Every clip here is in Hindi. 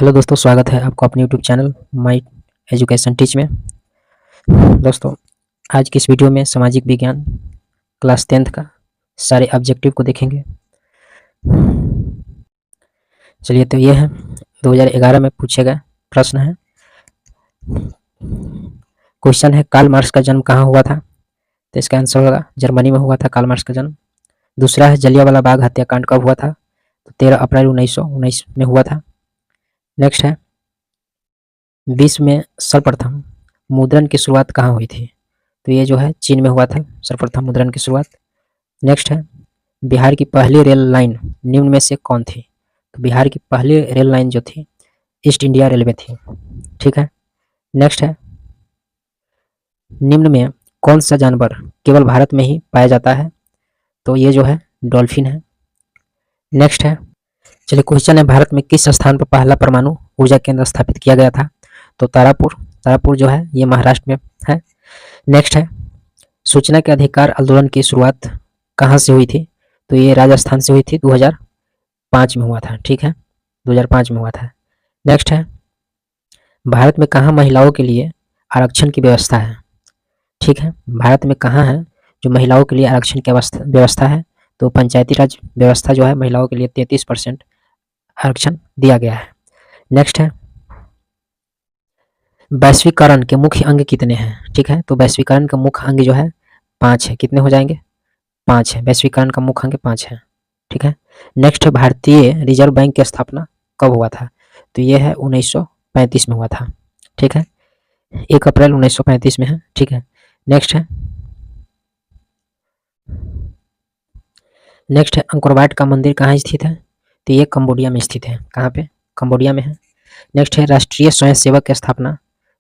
हेलो दोस्तों, स्वागत है आपको अपने YouTube channel my education teach में। दोस्तों, आज की इस वीडियो में सामाजिक विज्ञान क्लास 10th का सारे ऑब्जेक्टिव को देखेंगे। चलिए, तो ये है 2011 में पूछे गए प्रश्न है। क्वेश्चन है, कार्ल मार्क्स का जन्म कहाँ हुआ था? तो इसका आंसर होगा जर्मनी में हुआ था कार्ल मार्क्स का जन्म। दूसरा है, जलियांवाला बाग हत्याकांड कब हुआ था? तो 13 अप्रैल 1919 में हुआ था। नेक्स्ट है, विश्व में सर्वप्रथम मुद्रण की शुरुआत कहाँ हुई थी? तो ये जो है चीन में हुआ था सर्वप्रथम मुद्रण की शुरुआत। नेक्स्ट है, बिहार की पहली रेल लाइन निम्न में से कौन थी? तो बिहार की पहली रेल लाइन जो थी ईस्ट इंडिया रेलवे थी। ठीक है। नेक्स्ट है, निम्न में कौन सा जानवर केवल भारत में ही पाया जाता है? तो ये जो है डॉल्फिन है। नेक्स्ट है, चलिए क्वेश्चन है, भारत में किस स्थान पर पहला परमाणु ऊर्जा केंद्र स्थापित किया गया था? तो तारापुर जो है ये महाराष्ट्र में है। नेक्स्ट है, सूचना के अधिकार आंदोलन की शुरुआत कहाँ से हुई थी? तो ये राजस्थान से हुई थी, 2005 में हुआ था। ठीक है, 2005 में हुआ था। नेक्स्ट है, भारत में कहाँ महिलाओं के लिए आरक्षण की व्यवस्था है? ठीक है, भारत में कहाँ है जो महिलाओं के लिए आरक्षण की व्यवस्था है? तो पंचायती राज व्यवस्था जो है महिलाओं के लिए 33% आरक्षण दिया गया है। नेक्स्ट है, वैश्वीकरण के मुख्य अंग कितने हैं? ठीक है, तो वैश्वीकरण का मुख्य अंग जो है 5 है। कितने हो जाएंगे? 5 है। वैश्वीकरण का मुख्य अंग 5 है। ठीक है। नेक्स्ट है, भारतीय रिजर्व बैंक की स्थापना कब हुआ था? तो ये है 1935 में हुआ था। ठीक है, 1 अप्रैल 1935 में है। ठीक है। नेक्स्ट है, अंकोरवाट का मंदिर कहाँ स्थित है? तो ये कंबोडिया में स्थित है। कहाँ पे? कंबोडिया में है। नेक्स्ट है, राष्ट्रीय स्वयंसेवक की स्थापना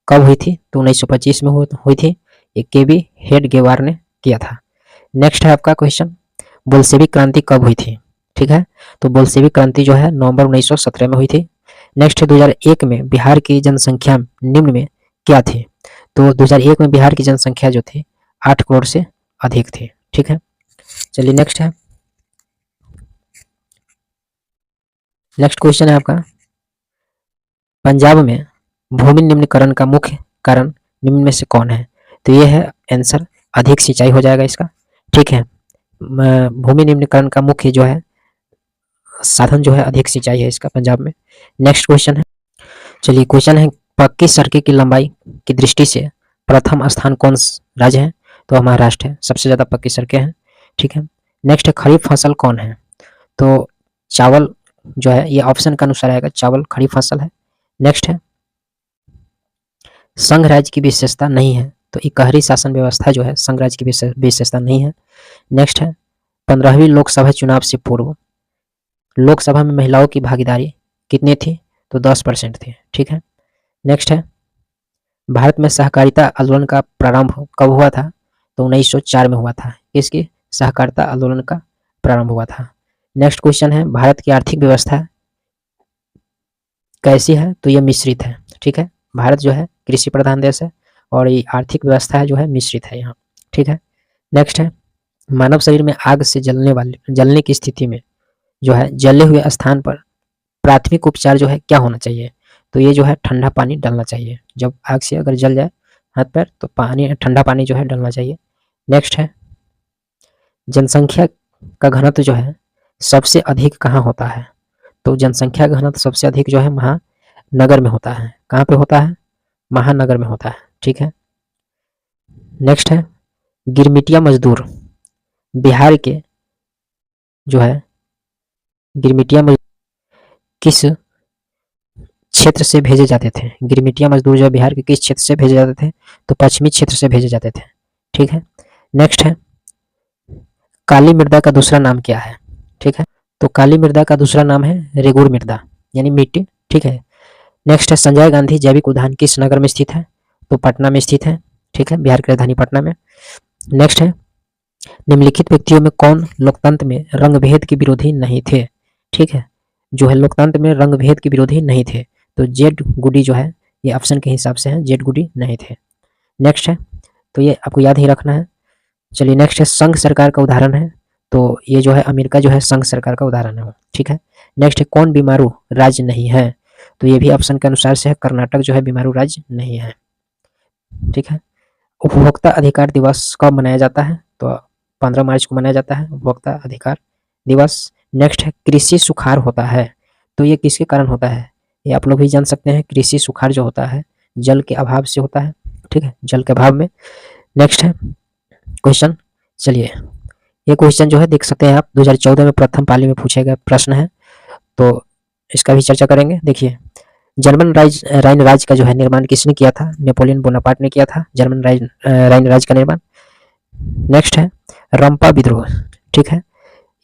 कब हुई थी? तो 1925 में हुई थी। ये केबी हेडगेवार ने किया था। नेक्स्ट है आपका क्वेश्चन, बोल्शेविक क्रांति कब हुई थी? ठीक है, तो बोल्शेविक क्रांति जो है नवंबर 1917 में हुई थी। नेक्स्ट है, 2001 में बिहार की जनसंख्या निम्न में क्या थी? तो 2001 में बिहार की जनसंख्या जो थी 8 करोड़ से अधिक थी। ठीक है, चलिए नेक्स्ट है, नेक्स्ट क्वेश्चन है आपका, पंजाब में भूमि निम्नीकरण का मुख्य कारण निम्न में से कौन है? तो ये है आंसर, अधिक सिंचाई हो जाएगा इसका। ठीक है, भूमि निम्नीकरण का मुख्य जो है साधन जो है अधिक सिंचाई है इसका पंजाब में। नेक्स्ट क्वेश्चन है, चलिए क्वेश्चन है, पक्की सड़कें की लंबाई की दृष्टि से प्रथम स्थान कौन राज्य है? तो महाराष्ट्र है, सबसे ज़्यादा पक्की सड़कें हैं। ठीक है। नेक्स्ट है, खरीफ फसल कौन है? तो चावल जो है ये ऑप्शन का अनुसार आएगा, चावल खरीफ फसल है। नेक्स्ट है, संघ राज्य की विशेषता नहीं है। तो इकहरी शासन व्यवस्था जो है संघ राज्य की विशेषता नहीं है। नेक्स्ट है, 15वीं लोकसभा चुनाव से पूर्व लोकसभा में महिलाओं की भागीदारी कितनी थी? तो 10% थी। ठीक है। नेक्स्ट है, भारत में सहकारिता आंदोलन का प्रारंभ कब हुआ था? तो 1904 में हुआ था। इसकी सहकारिता आंदोलन का प्रारंभ हुआ था। नेक्स्ट क्वेश्चन है, भारत की आर्थिक व्यवस्था कैसी है? तो ये मिश्रित है। ठीक है, भारत जो है कृषि प्रधान देश है और ये आर्थिक व्यवस्था जो है मिश्रित है यहाँ। ठीक है। नेक्स्ट है, मानव शरीर में आग से जलने की स्थिति में जो है जले हुए स्थान पर प्राथमिक उपचार जो है क्या होना चाहिए? तो ये जो है ठंडा पानी डालना चाहिए। जब आग से अगर जल जाए हाथ पैर तो ठंडा पानी जो है डालना चाहिए। नेक्स्ट है, जनसंख्या का घनत्व जो है सबसे अधिक कहाँ होता है? तो जनसंख्या का घनत्व सबसे अधिक जो है महानगर में होता है। कहाँ पे होता है? महानगर में होता है। ठीक है। नेक्स्ट है, गिरमिटिया मजदूर बिहार के जो है गिरमिटिया मजदूर किस क्षेत्र से भेजे जाते थे? गिरमिटिया मजदूर जो बिहार के किस क्षेत्र से भेजे जाते थे? तो पश्चिमी क्षेत्र से भेजे जाते थे। ठीक है। नेक्स्ट है, काली मृदा का दूसरा नाम क्या है? ठीक है, तो काली मृदा का दूसरा नाम है रेगुर मृदा यानी मिट्टी। ठीक है। नेक्स्ट है, संजय गांधी जैविक उद्यान किस नगर में स्थित है? तो पटना में स्थित है। ठीक है, बिहार की राजधानी पटना में। नेक्स्ट है, निम्नलिखित व्यक्तियों में कौन लोकतंत्र में रंग भेद के विरोधी नहीं थे? ठीक है, जो है लोकतंत्र में रंग भेद के विरोधी नहीं थे। तो जेड गुडी जो है ये ऑप्शन के हिसाब से है, जेड गुडी नहीं थे। नेक्स्ट है, तो ये आपको याद ही रखना है। चलिए नेक्स्ट है, संघ सरकार का उदाहरण है। तो ये जो है अमेरिका जो है संघ सरकार का उदाहरण है। ठीक है। नेक्स्ट है, कौन बीमारू राज्य नहीं है? तो ये भी ऑप्शन के अनुसार से है, कर्नाटक जो है बीमारू राज्य नहीं है। ठीक है। उपभोक्ता अधिकार दिवस कब मनाया जाता है? तो 15 मार्च को मनाया जाता है उपभोक्ता अधिकार दिवस। नेक्स्ट है कृषि सुखाड़ होता है, तो ये किसके कारण होता है? ये आप लोग भी जान सकते हैं, कृषि सुखाड़ जो होता है जल के अभाव से होता है। ठीक है, जल के अभाव में। नेक्स्ट है क्वेश्चन, चलिए ये क्वेश्चन जो है देख सकते हैं आप 2014 में प्रथम पाली में पूछे गए प्रश्न है, तो इसका भी चर्चा करेंगे। देखिए, जर्मन राइन राज्य का जो है निर्माण किसने किया था? नेपोलियन बोनापार्ट ने किया था जर्मन राइन राज्य का निर्माण। नेक्स्ट है रंपा विद्रोह। ठीक है,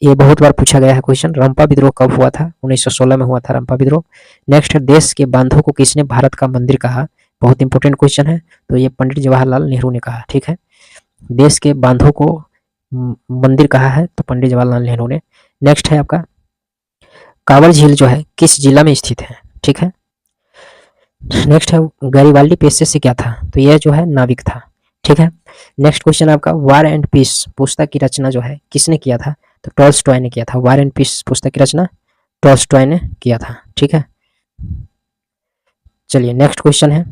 ये बहुत बार पूछा गया है क्वेश्चन, रंपा विद्रोह कब हुआ था? 1916 में हुआ था रंपा विद्रोह। नेक्स्ट है देश के बांधों को किसने भारत का मंदिर कहा? बहुत इंपॉर्टेंट क्वेश्चन है, तो ये पंडित जवाहरलाल नेहरू ने कहा। ठीक है, देश के बांधों को मंदिर कहा है तो पंडित जवाहरलाल नेहरू ने। नेक्स्ट है आपका कांवर झील जो है किस जिला में स्थित है? ठीक है। नेक्स्ट है गैरीबाल्डी पेशे से क्या था? तो यह जो है नाविक था। ठीक है। नेक्स्ट क्वेश्चन आपका वार एंड पीस पुस्तक की रचना जो है किसने किया था? तो टॉल्स्टॉय ने किया था। वार एंड पीस पुस्तक की रचना टॉल्स्टॉय ने किया था। ठीक है, चलिए नेक्स्ट क्वेश्चन है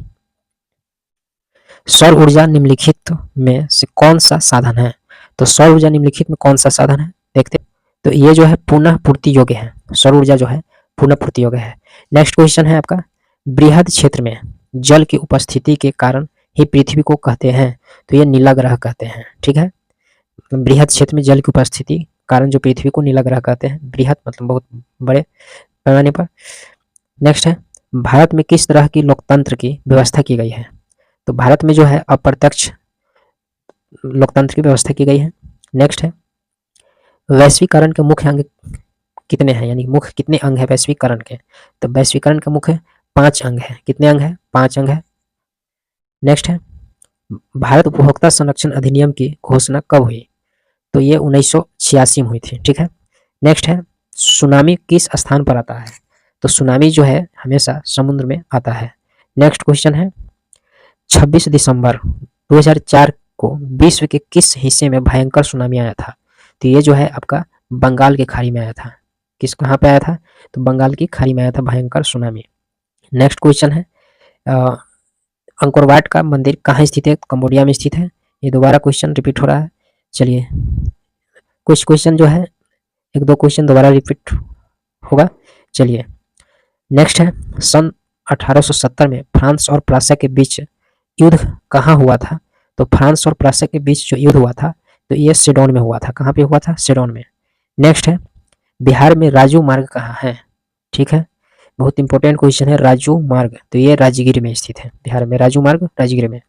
सौर ऊर्जा निम्नलिखित में से कौन सा साधन है? तो सौर ऊर्जा निम्नलिखित में कौन सा साधन है देखते हैं। तो ये जो है पुनः पूर्ति योग्य है, सौर ऊर्जा जो है पुनः पूर्ति योग्य है। नेक्स्ट क्वेश्चन है आपका बृहद क्षेत्र में जल की उपस्थिति के कारण ही पृथ्वी को कहते हैं? तो ये नीला ग्रह कहते हैं। ठीक है, बृहद क्षेत्र में जल की उपस्थिति कारण जो पृथ्वी को नीला ग्रह कहते हैं, बृहद मतलब बहुत बड़े पैमाने पर। नेक्स्ट है भारत में किस तरह की लोकतंत्र की व्यवस्था की गई है? तो भारत में जो है अप्रत्यक्ष लोकतंत्र की व्यवस्था की गई है। नेक्स्ट है वैश्वीकरण के मुख्य अंग कितने हैं, यानी मुख्य कितने अंग है वैश्वीकरण के? तो वैश्वीकरण के मुख्य 5 अंग है। कितने अंग है? 5 अंग है। नेक्स्ट है भारत उपभोक्ता संरक्षण अधिनियम की घोषणा कब हुई? तो ये 1986 में हुई थी। ठीक है। नेक्स्ट है सुनामी किस स्थान पर आता है? तो सुनामी जो है हमेशा समुद्र में आता है। नेक्स्ट क्वेश्चन है 26 दिसंबर 2004 को विश्व के किस हिस्से में भयंकर सुनामी आया था? तो ये जो है आपका बंगाल की खाड़ी में आया था। कहाँ पे आया था? तो बंगाल की खाड़ी में आया था भयंकर सुनामी। नेक्स्ट क्वेश्चन है अंकोर वाट का मंदिर कहाँ स्थित है? कंबोडिया में स्थित है। ये दोबारा क्वेश्चन रिपीट हो रहा है। चलिए कुछ क्वेश्चन जो है 1-2 क्वेश्चन दोबारा रिपीट होगा। चलिए नेक्स्ट है सन 1870 में फ्रांस और प्रासा के बीच युद्ध कहाँ हुआ था? तो फ्रांस और प्रासा के बीच जो युद्ध हुआ था तो ये सेडोन में हुआ था। कहाँ पे हुआ था? सेडोन में। नेक्स्ट है बिहार में राजू मार्ग कहाँ है? ठीक है, बहुत इंपॉर्टेंट क्वेश्चन है राजू मार्ग, तो ये राजगीर में स्थित है। बिहार में राजू मार्ग राजगीर में।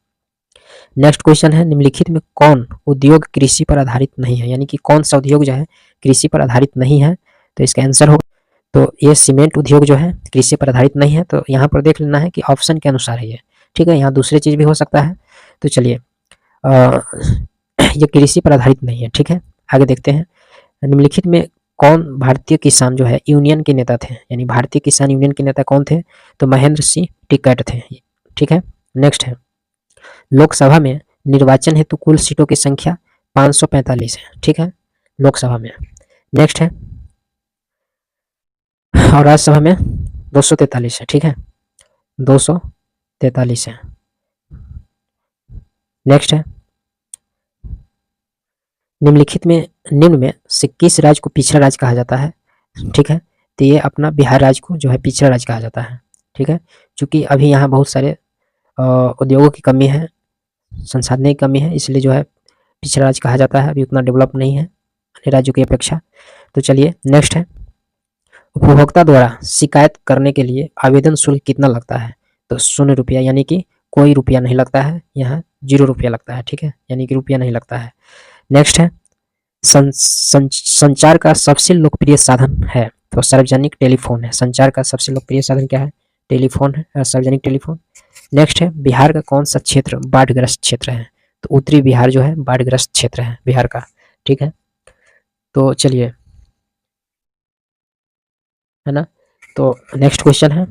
नेक्स्ट क्वेश्चन है निम्नलिखित में कौन उद्योग कृषि पर आधारित नहीं है, यानी कि कौन सा उद्योग जो है कृषि पर आधारित नहीं है? तो इसका आंसर होगा तो ये सीमेंट उद्योग जो है कृषि पर आधारित नहीं है। तो यहाँ पर देख लेना है कि ऑप्शन के अनुसार है ये। ठीक है, यहाँ दूसरी चीज भी हो सकता है। तो चलिए ये कृषि पर आधारित नहीं है। ठीक है, आगे देखते हैं निम्नलिखित में कौन भारतीय किसान जो है यूनियन के नेता थे, यानी भारतीय किसान यूनियन के नेता कौन थे? तो महेंद्र सिंह टिकैत थे। ठीक है। नेक्स्ट है लोकसभा में निर्वाचन हेतु कुल सीटों की संख्या 545 है। ठीक है, लोकसभा में। नेक्स्ट है और राज्यसभा में 243 है। ठीक है, 243 है। नेक्स्ट है निम्न में से किस राज्य को पिछड़ा राज्य कहा जाता है? ठीक है, तो ये अपना बिहार राज्य को जो है पिछड़ा राज्य कहा जाता है। ठीक है, क्योंकि अभी यहाँ बहुत सारे उद्योगों की कमी है, संसाधनों की कमी है, इसलिए जो है पिछड़ा राज्य कहा जाता है। अभी उतना डेवलप नहीं है अन्य राज्यों की अपेक्षा। तो चलिए नेक्स्ट है उपभोक्ता द्वारा शिकायत करने के लिए आवेदन शुल्क कितना लगता है? तो 0 रुपया, यानी कि कोई रुपया नहीं लगता है, यहाँ 0 रुपया लगता है। ठीक है, यानी कि रुपया नहीं लगता है। नेक्स्ट है संचार का सबसे लोकप्रिय साधन है? तो सार्वजनिक टेलीफोन है। संचार का सबसे लोकप्रिय साधन क्या है? टेलीफोन है, सार्वजनिक टेलीफोन। नेक्स्ट है बिहार का कौन सा क्षेत्र बाढ़ग्रस्त क्षेत्र है? तो उत्तरी बिहार जो है बाढ़ग्रस्त क्षेत्र है बिहार का। ठीक है, तो चलिए है ना। तो नेक्स्ट क्वेश्चन है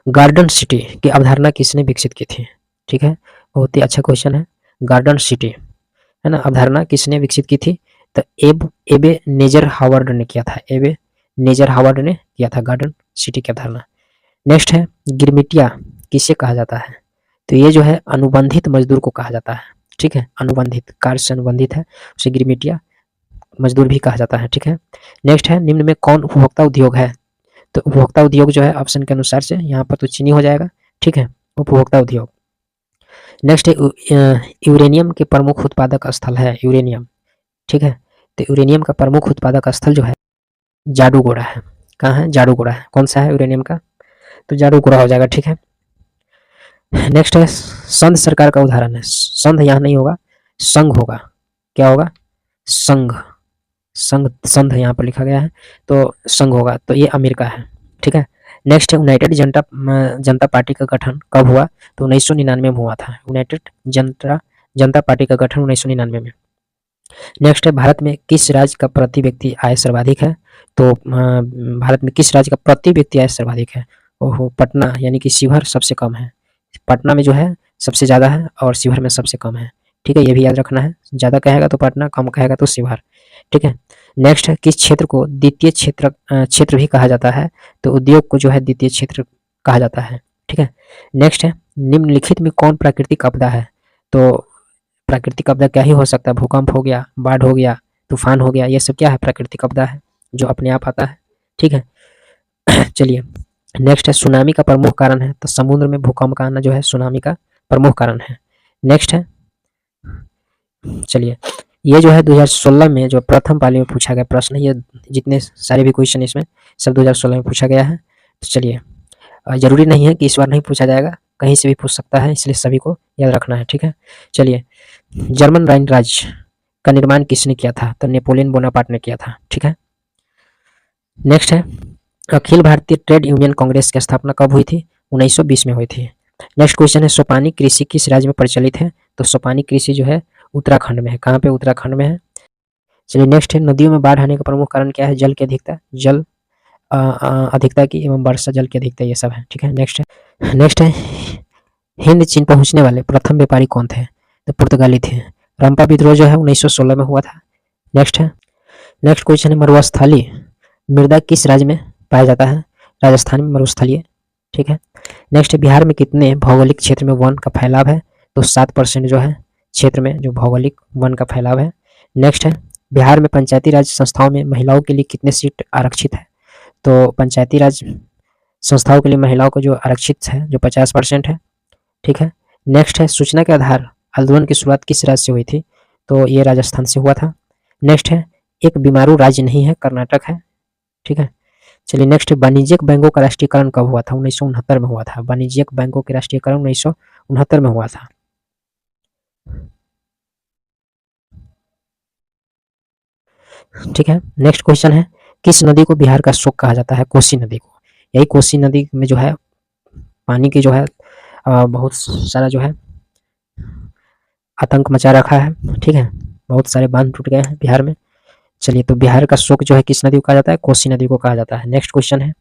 गार्डन सिटी की अवधारणा किसने विकसित की थी? ठीक है, बहुत ही अच्छा क्वेश्चन है। गार्डन सिटी है ना, अवधारणा किसने विकसित की थी? तो एबे नेजर हावर्ड ने किया था। एबे नेजर हावर्ड ने किया था गार्डन सिटी की अवधारणा। नेक्स्ट है गिरमिटिया किसे कहा जाता है? तो ये जो है अनुबंधित मजदूर को कहा जाता है, ठीक है, अनुबंधित कार्य से अनुबंधित है उसे गिरमिटिया मजदूर भी कहा जाता है, ठीक है। नेक्स्ट है निम्न में कौन उपभोक्ता उद्योग है? तो उपभोक्ता उद्योग जो है ऑप्शन के अनुसार से यहाँ पर तो चीनी हो जाएगा, ठीक है, उपभोक्ता उद्योग। नेक्स्ट है यूरेनियम के प्रमुख उत्पादक स्थल है यूरेनियम, ठीक है। तो यूरेनियम का प्रमुख उत्पादक स्थल जो है जादूगोड़ा है। कहाँ है? जादूगोड़ा है। कौन सा है यूरेनियम का? तो जादूगोड़ा हो जाएगा, ठीक है। नेक्स्ट है संघ सरकार का उदाहरण है। संघ यहाँ नहीं होगा, संघ होगा। क्या होगा? संघ। संघ संघ यहाँ पर लिखा गया है तो संघ होगा, तो ये अमेरिका है, ठीक है। नेक्स्ट है यूनाइटेड जनता पार्टी का गठन कब हुआ? तो 1999 में हुआ था। यूनाइटेड जनता पार्टी का गठन 1999 में। नेक्स्ट है भारत में किस राज्य का प्रति व्यक्ति आय सर्वाधिक है? तो भारत में किस राज्य का प्रति व्यक्ति आय सर्वाधिक है? ओहो, पटना, यानी कि शिवहर सबसे कम है। पटना में जो है सबसे ज़्यादा है और शिवहर में सबसे कम है, ठीक है, ये भी याद रखना है। ज़्यादा कहेगा तो पटना, कम कहेगा तो शिवहर, ठीक है। नेक्स्ट है किस क्षेत्र को द्वितीय क्षेत्र भी कहा जाता है? तो उद्योग को जो है द्वितीय क्षेत्र कहा जाता है, ठीक है। नेक्स्ट है निम्नलिखित में कौन प्राकृतिक आपदा है? तो प्राकृतिक आपदा क्या ही हो सकता है? भूकंप हो गया, बाढ़ हो गया, तूफान हो गया, ये सब क्या है? प्राकृतिक आपदा है जो अपने आप आता है, ठीक है। चलिए नेक्स्ट है सुनामी का प्रमुख कारण है? तो समुद्र में भूकंप का आना जो है सुनामी का प्रमुख कारण है। नेक्स्ट है, चलिए ये जो है 2016 में जो प्रथम पाली में पूछा गया प्रश्न है, ये जितने सारे भी क्वेश्चन इसमें सब 2016 में पूछा गया है। तो चलिए जरूरी नहीं है कि इस बार नहीं पूछा जाएगा, कहीं से भी पूछ सकता है, इसलिए सभी को याद रखना है, ठीक है। चलिए जर्मन राइन राज्य का निर्माण किसने किया था? तो नेपोलियन बोनापार्ट ने किया था, ठीक है। नेक्स्ट है अखिल भारतीय ट्रेड यूनियन कांग्रेस की स्थापना कब हुई थी? 1920 में हुई थी। नेक्स्ट क्वेश्चन है सोपानी कृषि किस राज्य में प्रचलित है? तो सोपानी कृषि जो है उत्तराखंड में है। कहाँ पे? उत्तराखंड में है। चलिए नेक्स्ट है नदियों में बाढ़ आने का प्रमुख कारण क्या है? जल की अधिकता, जल अधिकता की एवं वर्षा जल की अधिकता, ये सब है, ठीक है। नेक्स्ट है हिंद चीन पहुंचने वाले प्रथम व्यापारी कौन थे? तो पुर्तगाली थे। रंपा विद्रोह जो है 1916 में हुआ था। नेक्स्ट है नेक्स्ट क्वेश्चन है मरुस्थलीय मृदा किस राज्य में पाया जाता है? राजस्थान में मरुस्थलीय, ठीक है। नेक्स्ट बिहार में कितने भौगोलिक क्षेत्र में वन का फैलाव है? तो 7% जो है क्षेत्र में जो भौगोलिक वन का फैलाव है। नेक्स्ट है बिहार में पंचायती राज संस्थाओं में महिलाओं के लिए कितने सीट आरक्षित है? तो पंचायती राज संस्थाओं के लिए महिलाओं को जो आरक्षित है जो 50% है, ठीक है। नेक्स्ट है सूचना के आधार आंदोलन की शुरुआत किस राज्य से हुई थी? तो ये राजस्थान से हुआ था। नेक्स्ट है एक बीमारू राज्य नहीं है, कर्नाटक है, ठीक है। चलिए नेक्स्ट वाणिज्यिक बैंकों का राष्ट्रीयकरण कब हुआ था? 1969 में हुआ था। वाणिज्यिक बैंकों के राष्ट्रीयकरण 1969 में हुआ था, ठीक है। नेक्स्ट क्वेश्चन है किस नदी को बिहार का शोक कहा जाता है? कोसी नदी को। यही कोसी नदी में जो है पानी की जो है बहुत सारा जो है आतंक मचा रखा है, ठीक है, बहुत सारे बांध टूट गए हैं बिहार में। चलिए तो बिहार का शोक जो है किस नदी को कहा जाता है? कोसी नदी को कहा जाता है। नेक्स्ट क्वेश्चन है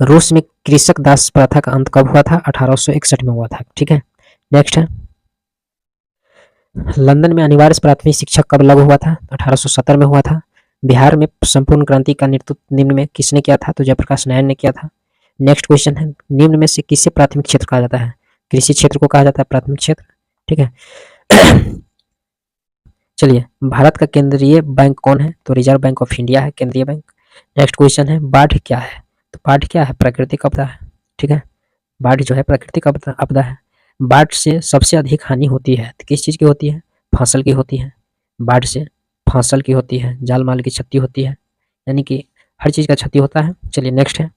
रूस में कृषक दास प्रथा का अंत कब हुआ था? 1861 में हुआ था, ठीक है। नेक्स्ट है लंदन में अनिवार्य प्राथमिक शिक्षा कब लागू हुआ था? 1870 में हुआ था। बिहार में संपूर्ण क्रांति का नेतृत्व निम्न में किसने किया था? तो जयप्रकाश नारायण ने किया था। नेक्स्ट क्वेश्चन है निम्न में से किसे प्राथमिक क्षेत्र कहा जाता है? कृषि क्षेत्र को कहा जाता है प्राथमिक क्षेत्र, ठीक है। चलिए भारत का केंद्रीय बैंक कौन है? तो रिजर्व बैंक ऑफ इंडिया है केंद्रीय बैंक। नेक्स्ट क्वेश्चन है बाढ़ क्या है? तो बाढ़ क्या है? प्राकृतिक आपदा है, ठीक है। बाढ़ जो है प्राकृतिक आपदा है। बाढ़ से सबसे अधिक हानि होती है तो किस चीज़ की होती है? फसल की होती है। बाढ़ से फसल की होती है, जाल माल की क्षति होती है, यानी कि हर चीज़ का क्षति होता है। चलिए नेक्स्ट है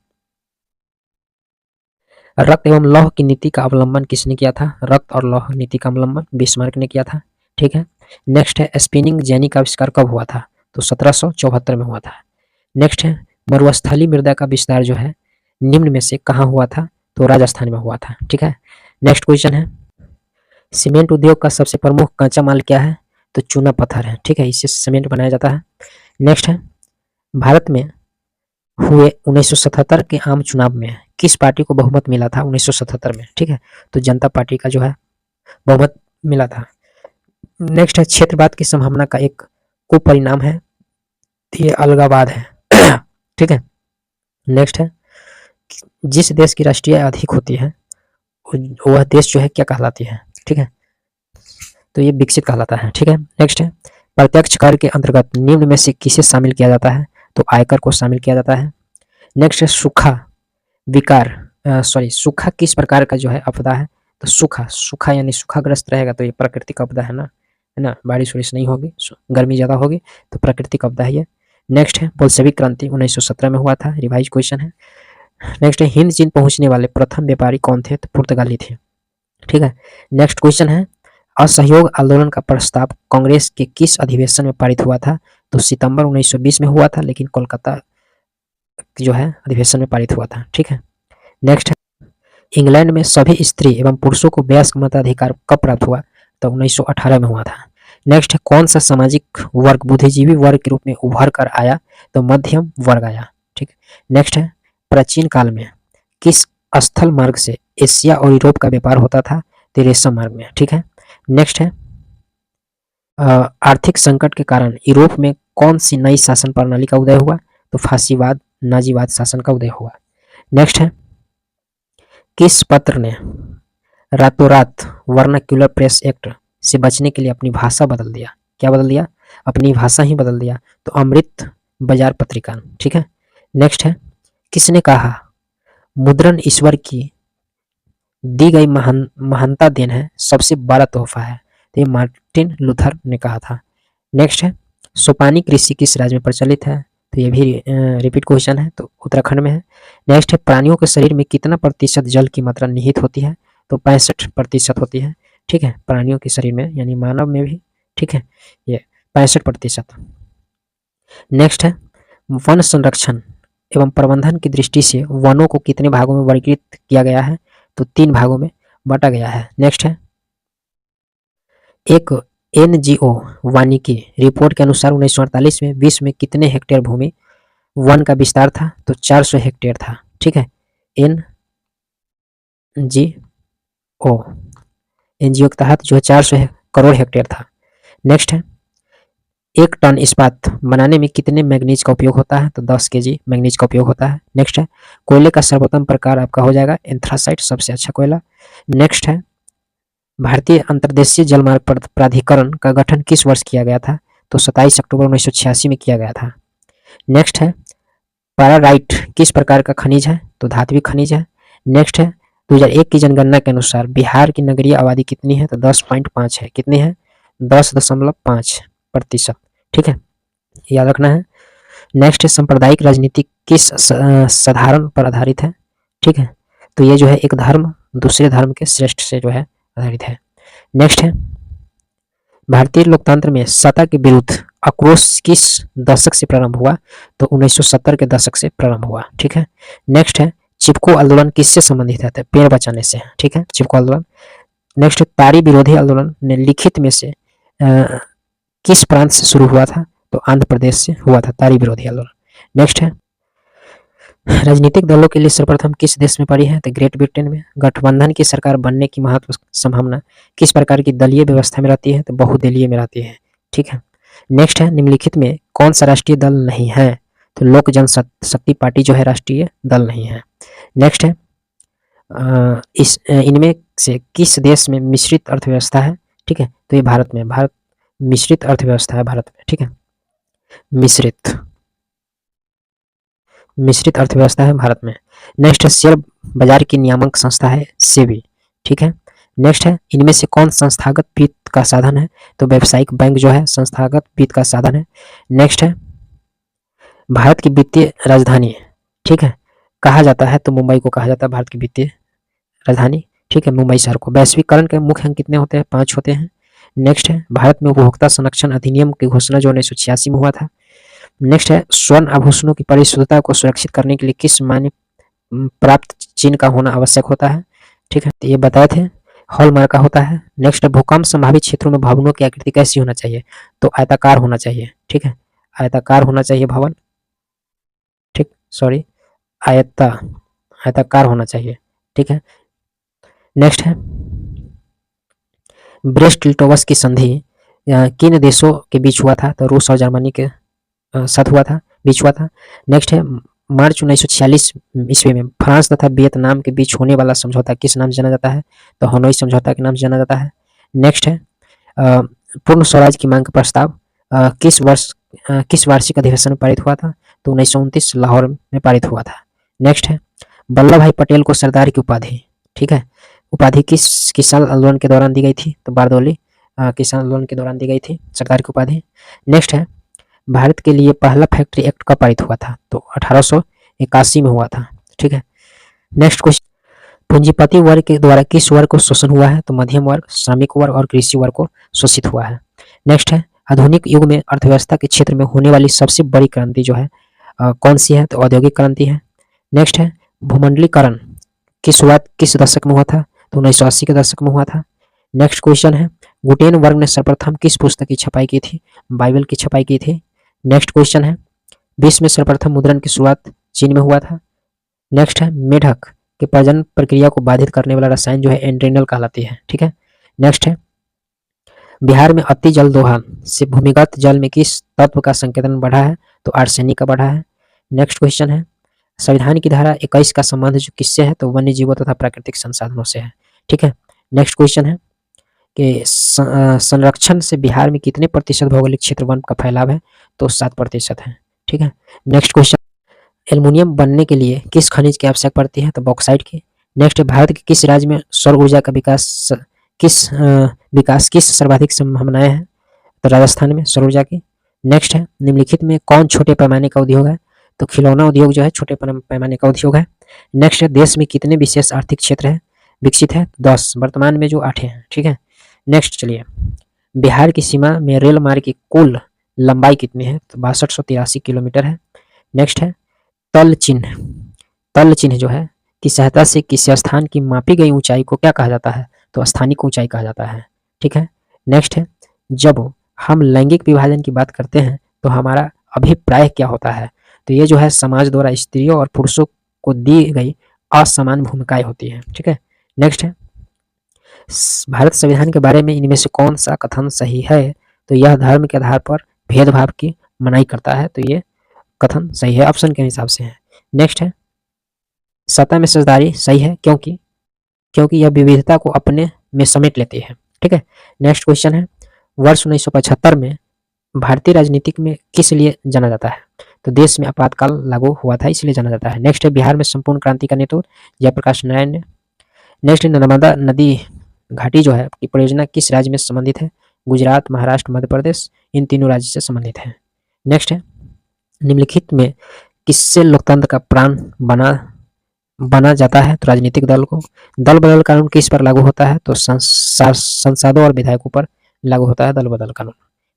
रक्त एवं लौह की नीति का अवलंबन किसने किया था? रक्त और लौह नीति का अवलंबन बिस्मार्क ने किया था, ठीक है। नेक्स्ट है स्पिनिंग जेनी का आविष्कार कब हुआ था? तो 1774 में हुआ था। नेक्स्ट है मरुस्थलीय मृदा का विस्तार जो है निम्न में से कहाँ हुआ था? तो राजस्थान में हुआ था, ठीक है। नेक्स्ट क्वेश्चन है सीमेंट उद्योग का सबसे प्रमुख कच्चा माल क्या है? तो चूना पत्थर है, ठीक है, इससे सीमेंट बनाया जाता है। नेक्स्ट है भारत में हुए 1977 के आम चुनाव में किस पार्टी को बहुमत मिला था? 1977 में, ठीक है, तो जनता पार्टी का जो है बहुमत मिला था। नेक्स्ट है क्षेत्रवाद की संभावना का एक कुपरिणाम है, ये अलगावाद है, ठीक है। नेक्स्ट है जिस देश की राष्ट्रीय आय अधिक होती है वह देश जो है क्या कहलाती है, ठीक है, तो ये विकसित कहलाता है, ठीक है। नेक्स्ट है प्रत्यक्ष कर के अंतर्गत निम्न में से किसे शामिल किया जाता है, तो आयकर को शामिल किया जाता है। नेक्स्ट है सूखा विकार सूखा किस प्रकार का जो है आपदा है, तो सूखा सूखा यानी सूखाग्रस्त रहेगा तो ये प्राकृतिक आपदा है ना, बारिश वारिश नहीं होगी, गर्मी ज़्यादा होगी तो प्राकृतिक आपदा है ये। नेक्स्ट है बोल्शेविक क्रांति 1917 में हुआ था, रिवाइज क्वेश्चन है। नेक्स्ट है हिंद चीन पहुंचने वाले प्रथम व्यापारी कौन थे, तो पुर्तगाली थे, ठीक है। नेक्स्ट क्वेश्चन है असहयोग आंदोलन का प्रस्ताव कांग्रेस के किस अधिवेशन में पारित हुआ था, तो सितंबर 1920 में हुआ था, लेकिन कोलकाता जो है अधिवेशन में पारित हुआ था, ठीक है। नेक्स्ट है इंग्लैंड में सभी स्त्री एवं पुरुषों को वयस्क मताधिकार कब प्राप्त हुआ, तो 1918 में हुआ था। नेक्स्ट है कौन सा सामाजिक वर्ग बुद्धिजीवी वर्ग के रूप में उभर कर आया, तो मध्यम वर्ग आया, ठीक। नेक्स्ट है प्राचीन काल में किस स्थल मार्ग से एशिया और यूरोप का व्यापार होता था, तो रेशम मार्ग में, ठीक है। नेक्स्ट है आर्थिक संकट के कारण यूरोप में कौन सी नई शासन प्रणाली का उदय हुआ, तो फांसीवाद नाजीवाद शासन का उदय हुआ। नेक्स्ट है किस पत्र ने रातों रात वर्नाक्यूलर प्रेस एक्ट से बचने के लिए अपनी भाषा बदल दिया, क्या बदल दिया, अपनी भाषा ही बदल दिया, तो अमृत बाजार पत्रिका, ठीक है। नेक्स्ट है किसने कहा मुद्रण ईश्वर की दी गई महानता देन है, सबसे बड़ा तोहफा है, तो ये मार्टिन लूथर ने कहा था। नेक्स्ट है सोपानी कृषि किस राज्य में प्रचलित है, तो ये भी रिपीट क्वेश्चन है, तो उत्तराखंड में है। नेक्स्ट है प्राणियों के शरीर में कितना प्रतिशत जल की मात्रा निहित होती है, तो 65% होती है, ठीक है, प्राणियों के शरीर में यानी मानव में भी, ठीक है, ये 65%। नेक्स्ट है वन संरक्षण एवं प्रबंधन की दृष्टि से वनों को कितने भागों में वर्गीकृत किया गया है, तो 3 भागों में बांटा गया है। नेक्स्ट है एक एनजीओ वानिकी रिपोर्ट के अनुसार 1948 में विश्व में कितने हेक्टेयर भूमि वन का विस्तार था, तो 400 हेक्टेयर था, ठीक है, एनजीओ एनजीओ के तहत जो है 400 करोड़ हेक्टेयर था। नेक्स्ट है 1 टन इस्पात बनाने में कितने मैग्नीज का उपयोग होता है, तो 10 केजी मैग्नीज का उपयोग होता है। नेक्स्ट है कोयले का सर्वोत्तम प्रकार आपका हो जाएगा एंथ्रासाइट, सबसे अच्छा कोयला। नेक्स्ट है भारतीय अंतर्देशीय जलमार्ग प्राधिकरण का गठन किस वर्ष किया गया था, तो 27 अक्टूबर 1986 में किया गया था। नेक्स्ट है पैराराइट किस प्रकार का खनिज है, तो धात्विक खनिज है। नेक्स्ट है 2001 की जनगणना के अनुसार बिहार की नगरीय आबादी कितनी है, तो 10.5 है, कितनी है 10.5%, ठीक है, याद रखना है। नेक्स्ट है सांप्रदायिक राजनीति किस साधारण पर आधारित है, ठीक है, तो ये जो है एक धर्म दूसरे धर्म के श्रेष्ठ से जो है आधारित है। नेक्स्ट है भारतीय लोकतंत्र में सत्ता के विरुद्ध आक्रोश किस दशक से प्रारंभ हुआ, तो 1970 के दशक से प्रारंभ हुआ, ठीक है। नेक्स्ट है चिपको आंदोलन किससे संबंधित है, तो पेड़ बचाने से, ठीक है, चिपको आंदोलन। नेक्स्ट तारी विरोधी आंदोलन ने लिखित में से किस प्रांत से शुरू हुआ था, तो आंध्र प्रदेश से हुआ था तारी विरोधी आंदोलन। नेक्स्ट है राजनीतिक दलों के लिए सर्वप्रथम किस देश में पड़ी है, तो ग्रेट ब्रिटेन में। गठबंधन की सरकार बनने की महत्व संभावना किस प्रकार की दलीय व्यवस्था में रहती है, तो बहुदलीय में रहती है, ठीक है। नेक्स्ट है निम्नलिखित में कौन सा राष्ट्रीय दल नहीं है, तो लोक जनशक्ति पार्टी जो है राष्ट्रीय दल नहीं है। नेक्स्ट है इनमें से किस देश में मिश्रित अर्थव्यवस्था है, ठीक है, तो ये भारत में, भारत मिश्रित अर्थव्यवस्था है भारत में, ठीक है, मिश्रित अर्थव्यवस्था है भारत में। नेक्स्ट है शेयर बाजार की नियामक संस्था है सेबी, ठीक है। नेक्स्ट है इनमें से कौन संस्थागत वित्त का साधन है, तो व्यावसायिक बैंक जो है संस्थागत वित्त का साधन है। नेक्स्ट है भारत की वित्तीय राजधानी, ठीक है, कहा जाता है, तो मुंबई को कहा जाता है भारत की वित्तीय राजधानी, ठीक है, मुंबई शहर को। वैश्वीकरण के मुख्य अंक कितने होते हैं, 5 होते हैं। नेक्स्ट है भारत में उपभोक्ता संरक्षण अधिनियम की घोषणा जो 1986 में हुआ था। नेक्स्ट है स्वर्ण आभूषणों की परिशुद्धता को सुरक्षित करने के लिए किस मान्य प्राप्त चिन्ह का होना आवश्यक होता है, ठीक है, तो ये बताए थे हॉलमार्क का होता है। नेक्स्ट है भूकंप संभावित क्षेत्रों में भवनों की आकृति कैसी होना चाहिए, तो आयताकार होना चाहिए, ठीक है, आयताकार होना चाहिए भवन, ठीक, सॉरी आयताकार होना चाहिए, ठीक है। नेक्स्ट है ब्रेस्ट लिटोवस की संधि किन देशों के बीच हुआ था, तो रूस और जर्मनी के साथ हुआ था, बीच हुआ था। नेक्स्ट है मार्च 1946 ईस्वी में फ्रांस तथा वियतनाम के बीच होने वाला समझौता किस नाम से जाना जाता है? तो हनोई समझौता के नाम से जाना जाता है। नेक्स्ट है पूर्ण स्वराज की मांग का प्रस्ताव किस वार्षिक अधिवेशन में पारित हुआ था? तो 1929 लाहौर में पारित हुआ था। नेक्स्ट है वल्लभ भाई पटेल को सरदार की उपाधि, ठीक है, उपाधि किस किसान आंदोलन के दौरान दी गई थी? तो बारदौली किसान आंदोलन के दौरान दी गई थी सरदार की उपाधि। नेक्स्ट है भारत के लिए पहला फैक्ट्री एक्ट कब पारित हुआ था? तो 1881 में हुआ था, ठीक है। नेक्स्ट क्वेश्चन, पूंजीपति वर्ग के द्वारा किस वर्ग को शोषण हुआ है? तो मध्यम वर्ग, श्रमिक वर्ग और कृषि वर्ग को शोषित हुआ है। नेक्स्ट है आधुनिक युग में अर्थव्यवस्था के क्षेत्र में होने वाली सबसे बड़ी क्रांति जो है कौन सी है? तो औद्योगिक क्रांति है। नेक्स्ट है भूमंडलीकरण की शुरुआत किस दशक में हुआ था? तो 1980 के दशक में हुआ था। नेक्स्ट क्वेश्चन है गुटेन वर्ग ने सर्वप्रथम किस पुस्तक की छपाई की थी? बाइबल की छपाई की थी। नेक्स्ट क्वेश्चन है विश्व में सर्वप्रथम मुद्रण की शुरुआत चीन में हुआ था। नेक्स्ट है मेढक के प्रजनन प्रक्रिया को बाधित करने वाला रसायन जो है एंड्रेनल कहलाती है, ठीक है। नेक्स्ट है बिहार में अति जल दोहन से भूमिगत जल में किस तत्व का संकेतन बढ़ा है? तो आर्सेनिक का बढ़ा है। नेक्स्ट क्वेश्चन है संविधान की धारा 21 का संबंध जो किससे है? तो वन्य जीवों तथा प्राकृतिक संसाधनों से है, ठीक है। नेक्स्ट क्वेश्चन है कि संरक्षण से बिहार में कितने प्रतिशत भौगोलिक क्षेत्र वन का फैलाव है? तो 7% है, ठीक है। नेक्स्ट क्वेश्चन एल्युमिनियम बनने के लिए किस खनिज की आवश्यकता पड़ती है? तो बॉक्साइट की। नेक्स्ट भारत के किस राज्य में सौर ऊर्जा का विकास किस सर्वाधिक संभावनाएं हैं? तो राजस्थान में सौर ऊर्जा की। नेक्स्ट है निम्नलिखित में कौन छोटे पैमाने का उद्योग है? तो खिलौना उद्योग जो है छोटे पैमाने का उद्योग है। नेक्स्ट है देश में कितने विशेष आर्थिक क्षेत्र है विकसित है? 10, वर्तमान में जो 8 हैं, ठीक है। नेक्स्ट चलिए बिहार की सीमा में रेल मार्ग की कुल लंबाई कितनी है? तो 6283 किलोमीटर है। नेक्स्ट है तल चिन्ह जो है की सहायता से किसी स्थान की मापी गई ऊंचाई को क्या कहा जाता है? तो स्थानिक ऊंचाई कहा जाता है, ठीक है। नेक्स्ट है जब हम लैंगिक विभाजन की बात करते हैं तो हमारा अभिप्राय क्या होता है? तो ये जो है समाज द्वारा स्त्रियों और पुरुषों को दी गई असमान भूमिकाएं होती हैं, ठीक है। नेक्स्ट है भारत संविधान के बारे में इनमें से कौन सा कथन सही है? तो यह धर्म के आधार पर भेदभाव की मनाही करता है, तो ये कथन सही है, ऑप्शन के हिसाब से है। नेक्स्ट है सत्ता में साझेदारी सही है क्योंकि यह विविधता को अपने में समेट लेती है, ठीक है। नेक्स्ट क्वेश्चन है वर्ष 1975 में भारतीय राजनीतिक में किस लिए जाना जाता है? तो देश में आपातकाल लागू हुआ था इसलिए जाना जाता है। नेक्स्ट है बिहार में संपूर्ण क्रांति का नेतृत्व जयप्रकाश नारायण ने। नेक्स्ट नर्मदा नदी घाटी जो है की परियोजना किस राज्य में संबंधित है? गुजरात, महाराष्ट्र, मध्य प्रदेश, इन तीनों राज्य से संबंधित है। नेक्स्ट है निम्नलिखित में किससे लोकतंत्र का प्राण बना जाता है? तो राजनीतिक दल को। दल बदल कानून किस पर लागू होता है? तो सांसदों और विधायकों पर लागू होता है दल बदल कानून,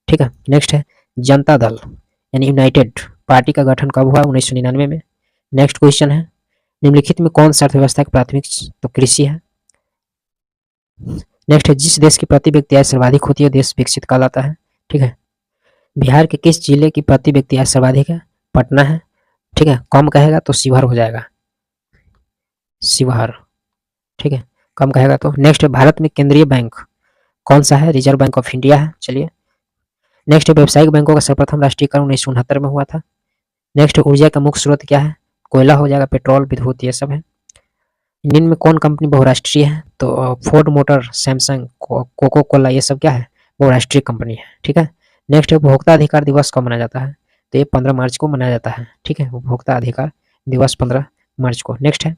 ठीक है। नेक्स्ट है जनता दल यानी यूनाइटेड पार्टी का गठन कब हुआ? 1999 में। नेक्स्ट क्वेश्चन है निम्नलिखित में कौन सा अर्थव्यवस्था की प्राथमिक? तो कृषि है। नेक्स्ट है जिस देश की प्रति व्यक्ति आय सर्वाधिक होती है देश विकसित कहलाता है, ठीक है। बिहार के किस जिले की प्रति व्यक्ति आय सर्वाधिक है? पटना है, ठीक है। कम कहेगा तो शिवहर हो जाएगा, शिवहर, ठीक है, कम कहेगा तो। नेक्स्ट है भारत में केंद्रीय बैंक कौन सा है? रिजर्व बैंक ऑफ इंडिया है, चलिए। नेक्स्ट है व्यावसायिक बैंकों का सर्वप्रथम राष्ट्रीयकरण 1969 में हुआ था। नेक्स्ट ऊर्जा का मुख्य स्रोत क्या है? कोयला हो जाएगा, पेट्रोल, विद्युत, ये सब है। इंडियन में कौन कंपनी बहुराष्ट्रीय है? तो Ford Motor, Samsung, Coca Cola, ये सब क्या है? बहुराष्ट्रीय कंपनी है, ठीक है। नेक्स्ट है उपभोक्ता अधिकार दिवस कब मनाया जाता है? तो ये 15 मार्च को मनाया जाता है, ठीक है। उपभोक्ता अधिकार दिवस 15 मार्च को। नेक्स्ट है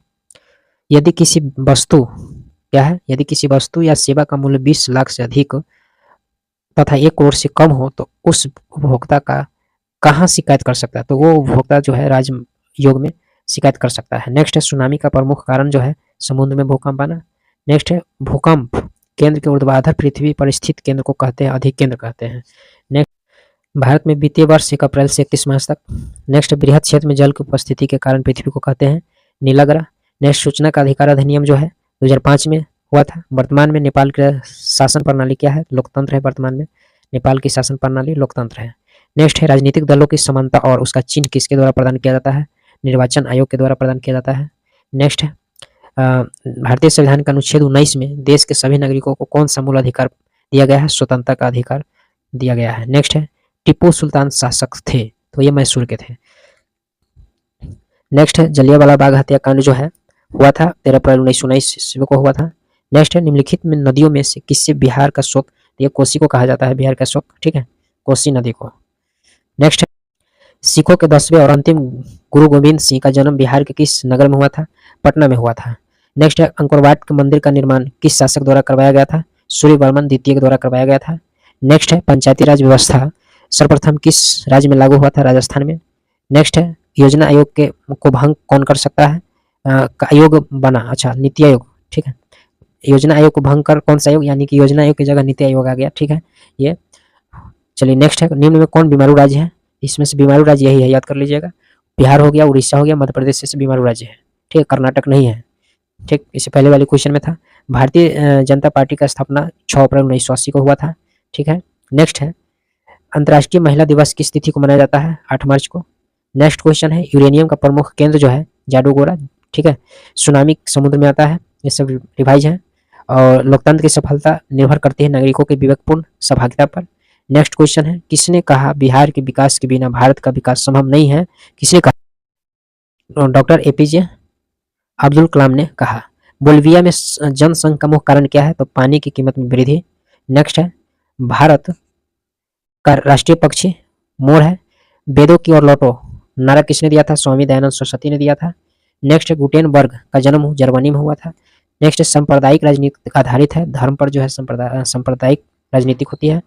यदि किसी वस्तु क्या है? यदि किसी वस्तु या सेवा का मूल्य 20 लाख से अधिक तथा 1 करोड़ से कम हो तो उस उपभोक्ता का कहाँ शिकायत कर सकता है? तो वो उपभोक्ता जो है राजयोग में शिकायत कर सकता है। नेक्स्ट है सुनामी का प्रमुख कारण जो है समुद्र में भूकंप आना। नेक्स्ट है भूकंप केंद्र के ऊर्ध्वाधर पृथ्वी पर स्थित केंद्र को कहते हैं अधिक केंद्र कहते हैं। नेक्स्ट भारत में वित्तीय वर्ष 1 अप्रैल से 31 मार्च तक। नेक्स्ट बृहद क्षेत्र में जल की उपस्थिति के कारण पृथ्वी को कहते हैं नीला ग्रह। नेक्स्ट सूचना का अधिकार अधिनियम जो है 2005 में हुआ था। वर्तमान में नेपाल की शासन प्रणाली क्या है? लोकतंत्र है। वर्तमान में नेपाल की शासन प्रणाली लोकतंत्र है। नेक्स्ट है राजनीतिक दलों की समानता और उसका चिन्ह किसके द्वारा प्रदान किया जाता है? निर्वाचन आयोग के द्वारा प्रदान किया जाता है। नेक्स्ट है भारतीय संविधान का अनुच्छेद 19 में देश के सभी नागरिकों को कौन सा मूल अधिकार दिया गया है? स्वतंत्रता का अधिकार दिया गया है। नेक्स्ट है टीपू सुल्तान शासक थे तो ये मैसूर के थे। नेक्स्ट है जलियांवाला बाग हत्याकांड जो है हुआ था 13 अप्रैल 1919 ईस्वी को हुआ था। नेक्स्ट है निम्नलिखित में नदियों में से किससे बिहार का शोक, ये कोसी को कहा जाता है बिहार का शोक, ठीक है, कोसी नदी को। नेक्स्ट है सिखों के 10वें और अंतिम गुरु गोविंद सिंह का जन्म बिहार के किस नगर में हुआ था, पटना में हुआ था। नेक्स्ट है अंकोरवाट के मंदिर का निर्माण किस शासक द्वारा करवाया गया था, सूर्यवर्मन द्वितीय के द्वारा करवाया गया था। नेक्स्ट है पंचायती राज व्यवस्था सर्वप्रथम किस राज्य में लागू हुआ था, राजस्थान में। नेक्स्ट है योजना आयोग के को भंग कौन कर सकता है, आयोग बना, अच्छा नीति आयोग, ठीक है, योजना आयोग को भंग कर कौन सा आयोग, यानी कि योजना आयोग की जगह नीति आयोग आ गया, ठीक है ये। चलिए नेक्स्ट है निम्न में कौन बीमारू राज्य है, इसमें से बीमारू राज्य यही है, याद कर लीजिएगा, बिहार हो गया, उड़ीसा हो गया, मध्य प्रदेश से बीमारू राज्य है, ठीक है, कर्नाटक नहीं है, ठीक। इससे पहले वाले क्वेश्चन में था। भारतीय जनता पार्टी का स्थापना 6 अप्रैल 1980 को हुआ था, ठीक है। नेक्स्ट है अंतर्राष्ट्रीय महिला दिवस किस तिथि को मनाया जाता है, 8 मार्च को। नेक्स्ट क्वेश्चन है यूरेनियम का प्रमुख केंद्र जो है जाडूगोड़ा, ठीक है, सुनामी समुद्र में आता है, ये सब रिवाइज है। और लोकतंत्र की सफलता निर्भर करती है नागरिकों की विवेकपूर्ण सहभागिता पर। नेक्स्ट क्वेश्चन है किसने कहा बिहार के विकास के बिना भारत का विकास संभव नहीं है, किसने कहा, डॉक्टर एपीजे अब्दुल कलाम ने कहा। बोलिविया में जनसंघ का मुख्य कारण क्या है, तो पानी की कीमत में वृद्धि। नेक्स्ट है भारत का राष्ट्रीय पक्षी मोर है। वेदों की ओर लौटो नारा किसने दिया था, स्वामी दयानंद सरस्वती ने दिया था। नेक्स्ट है गुटेनबर्ग का जन्म जर्मनी में हुआ था। नेक्स्ट है सांप्रदायिक राजनीति आधारित है, धर्म पर जो है सांप्रदायिक राजनीतिक होती है,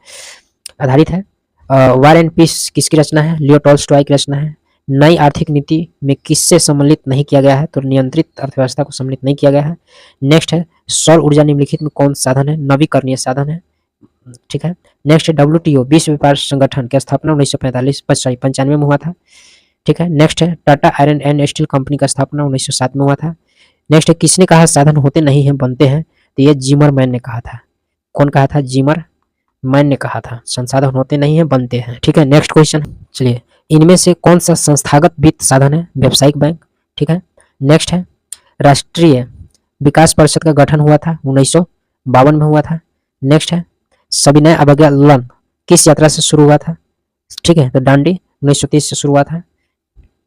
आधारित है। वार एंड पीस किसकी रचना है, लियो टॉल्स्टॉय की रचना है। नई आर्थिक नीति में किससे सम्मिलित नहीं किया गया है, तो नियंत्रित अर्थव्यवस्था को सम्मिलित नहीं किया गया है। नेक्स्ट है सौर ऊर्जा निम्नलिखित में कौन साधन है, नवीकरणीय साधन है, ठीक है। नेक्स्ट है WTO विश्व व्यापार संगठन की स्थापना 1995 में हुआ था, ठीक है। नेक्स्ट है Tata iron and steel company का स्थापना 1907 में हुआ था। नेक्स्ट है किसने कहा साधन होते नहीं हैं बनते हैं, तो ये जिमरमैन ने कहा था। कौन कहा था, जिमरमैन ने कहा था, संसाधन होते नहीं हैं बनते हैं, ठीक है। नेक्स्ट क्वेश्चन, चलिए इनमें से कौन सा संस्थागत वित्त साधन है, व्यावसायिक बैंक, ठीक है। नेक्स्ट है राष्ट्रीय विकास परिषद का गठन हुआ था 1952 में हुआ था। नेक्स्ट है सविनय अवज्ञा आंदोलन किस यात्रा से शुरू हुआ था, ठीक है, तो दांडी 1930 से शुरू हुआ था।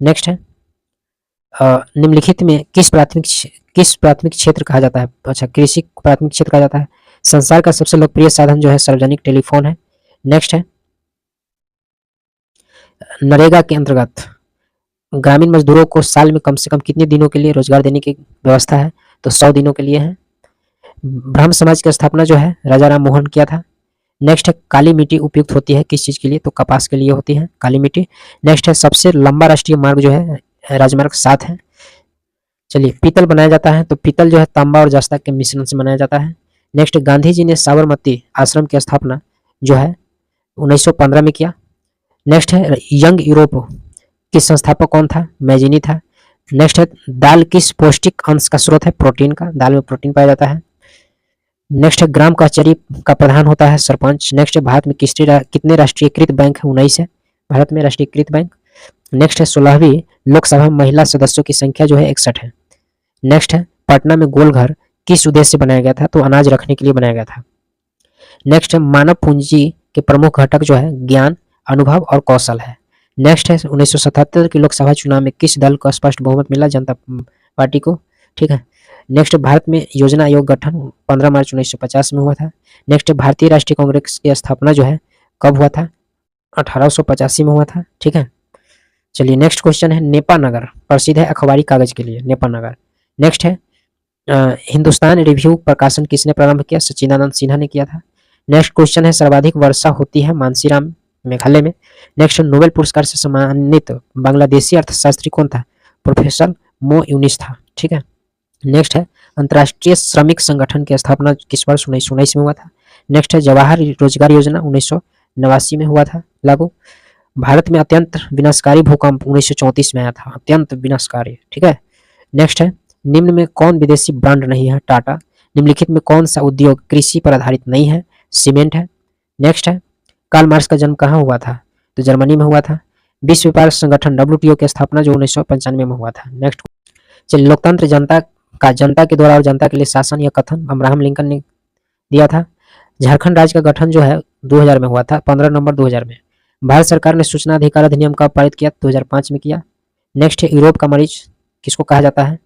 नेक्स्ट है निम्नलिखित में किस प्राथमिक क्षेत्र कहा जाता है, अच्छा कृषि प्राथमिक क्षेत्र कहा जाता है। संसार का सबसे लोकप्रिय साधन जो है सार्वजनिक टेलीफोन है। नेक्स्ट है नरेगा के अंतर्गत ग्रामीण मजदूरों को साल में कम से कम कितने दिनों के लिए रोजगार देने की व्यवस्था है, तो 100 दिनों के लिए है। ब्राह्म समाज की स्थापना जो है राजा राम मोहन किया था। नेक्स्ट है काली मिट्टी उपयुक्त होती है किस चीज के लिए, तो कपास के लिए होती है काली मिट्टी। नेक्स्ट है सबसे लंबा राष्ट्रीय मार्ग जो है राजमार्ग 7 है। चलिए पीतल बनाया जाता है, तो पीतल जो है तांबा और जस्ता के मिश्रण से बनाया जाता है। नेक्स्ट गांधी जी ने साबरमती आश्रम की स्थापना जो है 1915 में किया। नेक्स्ट है यंग यूरोप की संस्थापक कौन था, मैजिनी था। नेक्स्ट है दाल किस पौष्टिक अंश का स्रोत है, प्रोटीन का, दाल में प्रोटीन पाया जाता है। नेक्स्ट है ग्राम कचहरी का प्रधान होता है सरपंच। नेक्स्ट है भारत में कितने राष्ट्रीयकृत बैंक है, 19 है भारत में राष्ट्रीयकृत बैंक। नेक्स्ट है 16वीं लोकसभा में महिला सदस्यों की संख्या जो है 61 है। नेक्स्ट है पटना में गोल घर किस उद्देश्य से बनाया गया था, तो अनाज रखने के लिए बनाया गया था। नेक्स्ट है मानव पूंजी के प्रमुख घटक जो है ज्ञान, अनुभव और कौशल है। नेक्स्ट है 1977 के लोकसभा चुनाव में किस दल को स्पष्ट बहुमत मिला, जनता पार्टी को, ठीक है। नेक्स्ट भारत में योजना आयोग गठन 15 मार्च 1950 में हुआ था। नेक्स्ट भारतीय राष्ट्रीय कांग्रेस की स्थापना जो है कब हुआ था, 1885 में हुआ था, ठीक है। चलिए नेक्स्ट क्वेश्चन है नेपा नगर प्रसिद्ध है अखबारी कागज के लिए, नेपा नगर। नेक्स्ट है हिंदुस्तान रिव्यू प्रकाशन किसने प्रारंभ किया, सच्चिदानंद सिन्हा ने किया था। नेक्स्ट क्वेश्चन है सर्वाधिक वर्षा होती है मानसीराम मेघालय में। नेक्स्ट नोबेल पुरस्कार से सम्मानित बांग्लादेशी अर्थशास्त्री कौन था, प्रोफेसर मो यूनिस था, ठीक है। नेक्स्ट है अंतर्राष्ट्रीय श्रमिक संगठन की स्थापना किस वर्ष 1919 में हुआ था। नेक्स्ट है जवाहर रोजगार योजना 1989 में हुआ था लागू। भारत में अत्यंत विनाशकारी भूकंप 1934 में आया था, अत्यंत विनाशकारी, ठीक है। नेक्स्ट है निम्न में कौन विदेशी ब्रांड नहीं है, टाटा। निम्नलिखित में कौन सा उद्योग कृषि पर आधारित नहीं है, सीमेंट है। नेक्स्ट है कार्ल मार्क्स का जन्म कहाँ हुआ था, तो जर्मनी में हुआ था। विश्व व्यापार संगठन WTO की स्थापना जो 1995 में हुआ था। नेक्स्ट चलिए लोकतंत्र जनता के द्वारा और जनता के लिए शासन, यह कथन अब्राहम लिंकन ने दिया था। झारखंड राज्य का गठन जो है 2000 में हुआ था, 15 नवंबर 2000 में। भारत सरकार ने सूचना अधिकार अधिनियम का पारित किया 2005 में किया। नेक्स्ट है यूरोप का मरीज किसको कहा जाता है?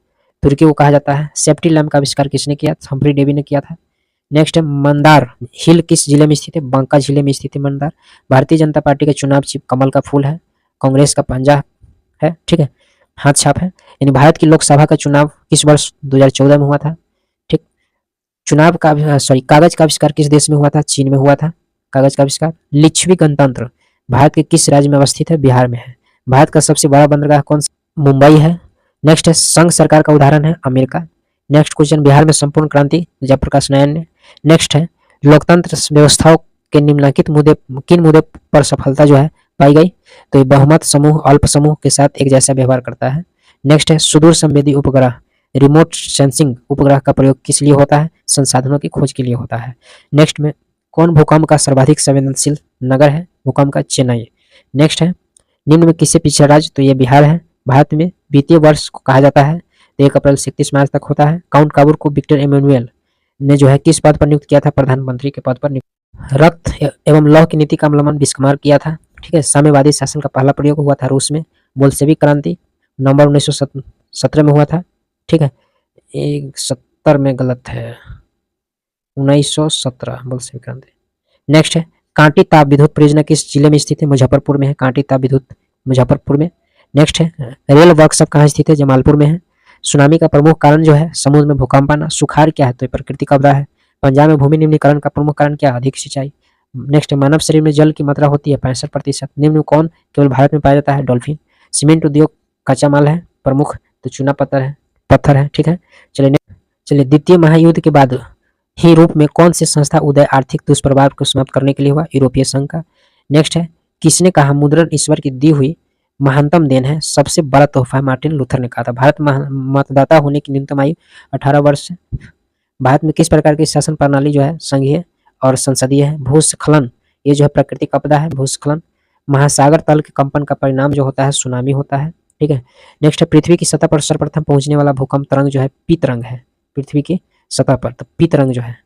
तुर्की को कहा जाता है। सेफ्टी लैम्प का आविष्कार किसने किया? हम्फ्री डेवी ने किया था। नेक्स्ट है मंदार हिल किस जिले में स्थित है? बांका जिले में स्थित है मंदार। भारतीय जनता पार्टी का चुनाव चिन्ह कमल का फूल है। कांग्रेस का पंजा है, ठीक है, हाथ छाप है। यानी भारत की लोकसभा का चुनाव किस वर्ष 2014 में हुआ था, ठीक। चुनाव का कागज का आविष्कार किस देश में हुआ था? चीन में हुआ था कागज का आविष्कार। लिच्छवी गणतंत्र भारत के किस राज्य में अवस्थित है? बिहार में है। भारत का सबसे बड़ा बंदरगाह कौन सा? मुंबई है। नेक्स्ट है संघ सरकार का उदाहरण है अमेरिका। नेक्स्ट क्वेश्चन बिहार में संपूर्ण क्रांति जयप्रकाश नारायण ने। नेक्स्ट है लोकतंत्र व्यवस्थाओं के निम्नलिखित मुद्दे किन मुद्दे पर सफलता जो है पाई गई? तो ये बहुमत समूह अल्प समूह के साथ एक जैसा व्यवहार करता है। नेक्स्ट है सुदूर संवेदी उपग्रह रिमोट सेंसिंग उपग्रह का प्रयोग किस लिए होता है? संसाधनों की खोज के लिए होता है। नेक्स्ट में कौन भूकंप का सर्वाधिक संवेदनशील नगर है? भूकंप का चेन्नई। नेक्स्ट है निम्न में किससे पिछड़ा राज्य? तो ये बिहार है। भारत में वित्तीय वर्ष को कहा जाता है तो 1 अप्रैल से 31 मार्च तक होता है। काउंट काबूर को विक्टर एमेनुअल ने जो है किस पद पर नियुक्त किया था? प्रधानमंत्री के पद पर। रक्त एवं लौह की नीति का अवलंबन बिस्मार्क किया था, ठीक है। साम्यवादी शासन का पहला प्रयोग हुआ था रूस में। बोल्शेविक क्रांति नवंबर 1917 में हुआ था, ठीक है। 70 में गलत है, 1917 बोल्शेविक क्रांति। नेक्स्ट है कांटी ताप विद्युत परियोजना किस जिले में स्थित है? मुजफ्फरपुर में है कांटी ताप विद्युत, मुजफ्फरपुर में। नेक्स्ट है रेल वर्कशॉप कहाँ स्थित है? जमालपुर में है। सुनामी का प्रमुख कारण जो है समुद्र में भूकंप आना। सुखाड़ क्या है? तो प्राकृतिक आपदा है। पंजाब में भूमि निम्नीकरण का प्रमुख कारण क्या? अधिक सिंचाई। नेक्स्ट मानव शरीर में जल की मात्रा होती है 65%। निम्न में कौन केवल भारत में पाया जाता है? डॉल्फिन। सीमेंट उद्योग कच्चा माल है प्रमुख, तो चूना पत्थर है, ठीक है। चलिए द्वितीय महायुद्ध के बाद ही रूप में कौन सी संस्था उदय आर्थिक दुष्प्रभाव को समाप्त करने के लिए हुआ? यूरोपीय संघ का। नेक्स्ट है किसने कहा मुद्रण ईश्वर की दी हुई महानतम देन है, सबसे बड़ा तोहफा है? मार्टिन लूथर ने कहा था। भारत मतदाता होने की न्यूनतम आयु 18 वर्ष है। भारत में किस प्रकार की शासन प्रणाली जो है संघीय और संसदीय है? भूस्खलन ये जो है प्राकृतिक आपदा है भूस्खलन। महासागर तल के कंपन का परिणाम जो होता है सुनामी होता है, ठीक है। नेक्स्ट है पृथ्वी की सतह पर सर्वप्रथम पहुंचने वाला भूकंप तरंग जो है पी तरंग है पृथ्वी की सतह पर, तो पी तरंग जो है।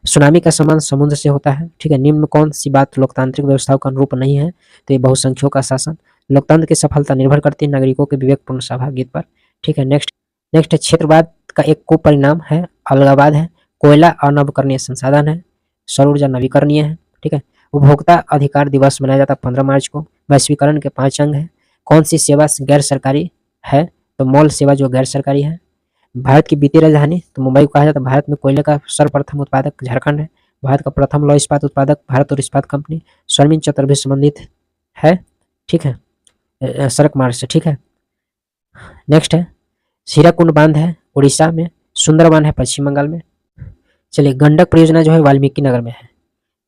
सुनामी का संबंध समुद्र से होता है, ठीक है। निम्न में कौन सी बात लोकतांत्रिक व्यवस्थाओं का अनुरूप नहीं है? तो ये बहुसंख्यों का शासन। लोकतंत्र की सफलता निर्भर करती है नागरिकों के विवेकपूर्ण सहभागिता पर, ठीक है। नेक्स्ट है क्षेत्रवाद का एक कुपरिणाम है अलगाववाद है। कोयला अनवकरणीय संसाधन है। सौर ऊर्जा नवीकरणीय है, ठीक है। उपभोक्ता अधिकार दिवस मनाया जाता है 15 मार्च को। वैश्वीकरण के 5 अंग है। कौन सी सेवा गैर सरकारी है? तो मॉल सेवा जो गैर सरकारी है। भारत की वित्तीय राजधानी तो मुंबई को कहा जाता है। भारत में कोयले का सर्वप्रथम उत्पादक झारखंड है। भारत का प्रथम लौह इस्पात उत्पादक भारत और इस्पात कंपनी। स्वर्णिम चतुर्भुज संबंधित है, ठीक है, सड़क मार्ग से, ठीक है। नेक्स्ट है हीराकुंड बांध है उड़ीसा में। सुंदरवन है पश्चिम बंगाल में। चलिए गंडक परियोजना जो है वाल्मीकि नगर में है।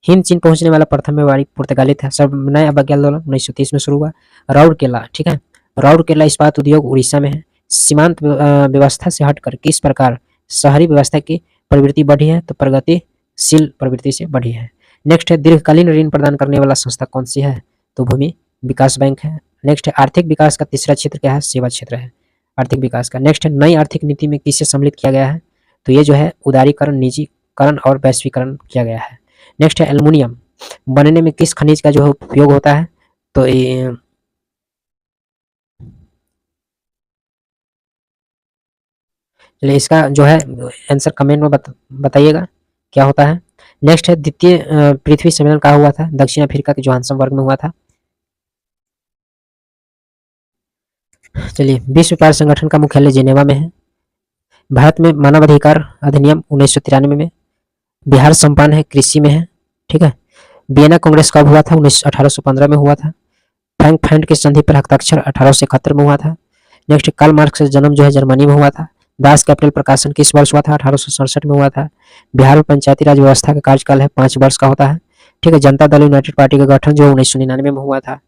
हिंद चीन पहुंचने वाला प्रथम व्यापारी पुर्तगाली था। सर्वमय अवज्ञा आंदोलन 1930 में शुरू हुआ। राउरकेला, ठीक है, राउरकेला इस्पात उद्योग उड़ीसा में है। सीमांत व्यवस्था से हटकर किस प्रकार शहरी व्यवस्था की प्रवृत्ति बढ़ी है? तो प्रगतिशील प्रवृत्ति से बढ़ी है। नेक्स्ट है दीर्घकालीन ऋण प्रदान करने वाला संस्था कौन सी है? तो भूमि विकास बैंक है। नेक्स्ट है आर्थिक विकास का तीसरा क्षेत्र क्या है? सेवा क्षेत्र है आर्थिक विकास का। नेक्स्ट है नई आर्थिक नीति में किसे सम्मिलित किया गया है? तो ये जो है उदारीकरण, निजीकरण और वैश्वीकरण किया गया है। नेक्स्ट है एल्युमिनियम बनने में किस खनिज का जो है उपयोग होता है? तो ये चलिए इसका जो है आंसर कमेंट में बताइएगा क्या होता है। नेक्स्ट है द्वितीय पृथ्वी सम्मेलन कहाँ हुआ था? दक्षिण अफ्रीका के जोहान्सबर्ग में हुआ था। चलिए विश्व व्यापार संगठन का मुख्यालय जेनेवा में है। भारत में मानवाधिकार अधिनियम 1993 में। बिहार संपन्न है कृषि में है, ठीक है। वियना कांग्रेस कब हुआ था? 1815 में हुआ था। फ्रैंकफर्ट की संधि पर हस्ताक्षर 1871 में हुआ था। नेक्स्ट कार्ल मार्क्स का जन्म जो है जर्मनी में हुआ था। दास कैपिटल प्रकाशन किस वर्ष हुआ था? 1867 में हुआ था। बिहार में पंचायती राज व्यवस्था का कार्यकाल है 5 वर्ष का होता है, ठीक है। जनता दल यूनाइटेड पार्टी का गठन जो 1999 में हुआ था।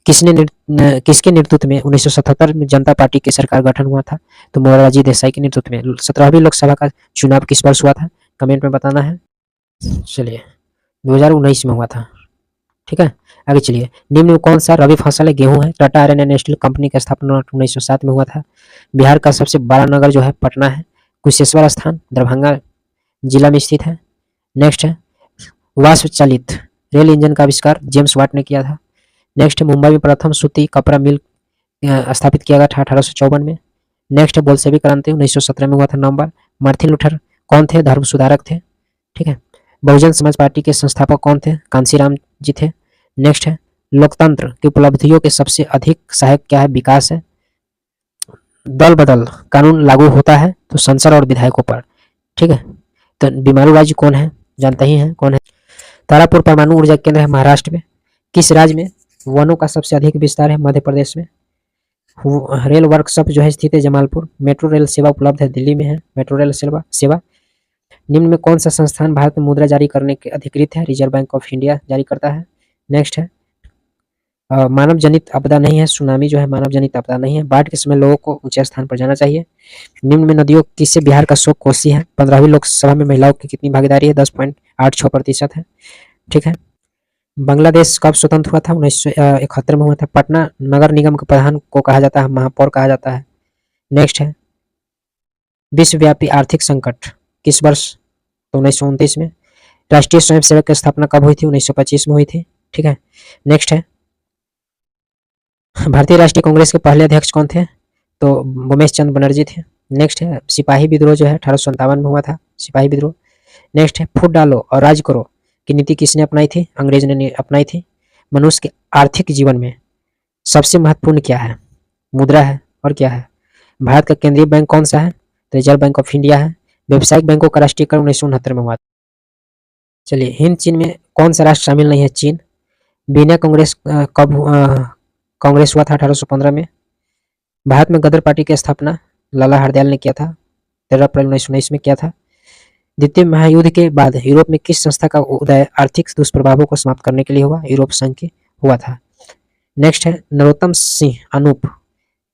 किसके नेतृत्व में 1977 में जनता पार्टी की सरकार गठन हुआ था? तो मोरारजी देसाई के नेतृत्व में। 17वीं लोकसभा का चुनाव किस वर्ष हुआ था? कमेंट में बताना है। चलिए 2019 में हुआ था, ठीक है। आगे चलिए निम्न में कौन सा रबी फसल है? गेहूं है। Tata iron and steel company का स्थापना 1907 में हुआ था। बिहार का सबसे बड़ा नगर जो है पटना है। कुशेश्वर स्थान दरभंगा जिला में स्थित है। नेक्स्ट है वाष्प चालित रेल इंजन का आविष्कार जेम्स वाट ने किया था। नेक्स्ट मुंबई में प्रथम सूती कपड़ा मिल स्थापित किया गया था 1854 में। नेक्स्ट है बोल्शेविक क्रांति 1917 में हुआ था नवंबर। मार्टिन लूथर कौन थे? धर्म सुधारक थे। ठीक है। बहुजन समाज पार्टी के संस्थापक कौन थे? कांशीराम जी थे। नेक्स्ट है लोकतंत्र की उपलब्धियों के सबसे अधिक सहायक क्या है? विकास है। दल बदल कानून लागू होता है तो संसद और विधायकों पर। ठीक है। तो बिमारू राज्य कौन है? जानते ही हैं कौन है? तारापुर परमाणु ऊर्जा केंद्र है महाराष्ट्र में। किस राज्य में वनों का सबसे अधिक विस्तार है? मध्य प्रदेश में। रेल वर्कशॉप जो है स्थित है जमालपुर। मेट्रो रेल सेवा उपलब्ध है दिल्ली में है मेट्रो रेल सेवा। निम्न में कौन सा संस्थान भारत में मुद्रा जारी करने के अधिकृत है? रिजर्व बैंक ऑफ इंडिया जारी करता है। नेक्स्ट है मानव जनित आपदा नहीं है। सुनामी जो है मानव जनित आपदा नहीं है। बाढ़ के समय लोगों को ऊंचे स्थान पर जाना चाहिए। निम्न में नदियों किससे बिहार का शोक कोसी है? 15वीं लोकसभा में महिलाओं की कितनी भागीदारी है? 10.86% है। ठीक है। बांग्लादेश कब स्वतंत्र हुआ था? 1971 में हुआ था। पटना नगर निगम के प्रधान को कहा जाता है? महापौर कहा जाता है। नेक्स्ट है विश्वव्यापी आर्थिक संकट किस वर्ष? तो 1929 में। राष्ट्रीय स्वयंसेवक की स्थापना कब हुई थी? 1925 में हुई थी। ठीक है। नेक्स्ट है भारतीय राष्ट्रीय कांग्रेस के पहले अध्यक्ष कौन थे? तो उमेश चंद्र बनर्जी थे। नेक्स्ट है सिपाही विद्रोह जो है 1857 में हुआ था सिपाही विद्रोह। नेक्स्ट है फूट डालो और राज करो की नीति किसने अपनाई थी? अंग्रेज ने अपनाई थी। मनुष्य के आर्थिक जीवन में सबसे महत्वपूर्ण क्या है? मुद्रा है। और क्या है? भारत का केंद्रीय बैंक कौन सा है? तो रिजर्व बैंक ऑफ इंडिया है। व्यावसायिक बैंकों का राष्ट्रीयकरण 1969 में हुआ। चलिए हिंद चीन में कौन सा राष्ट्र शामिल नहीं है? चीन। बीना कांग्रेस कांग्रेस हुआ था 1815 में। भारत में गदर पार्टी की स्थापना लाला हरदयाल ने किया था 13 अप्रैल 1919 में किया था। द्वितीय महायुद्ध के बाद यूरोप में किस संस्था का उदय आर्थिक दुष्प्रभावों को समाप्त करने के लिए हुआ? यूरोप संघ के हुआ था। नेक्स्ट है नरोत्तम सिंह अनूप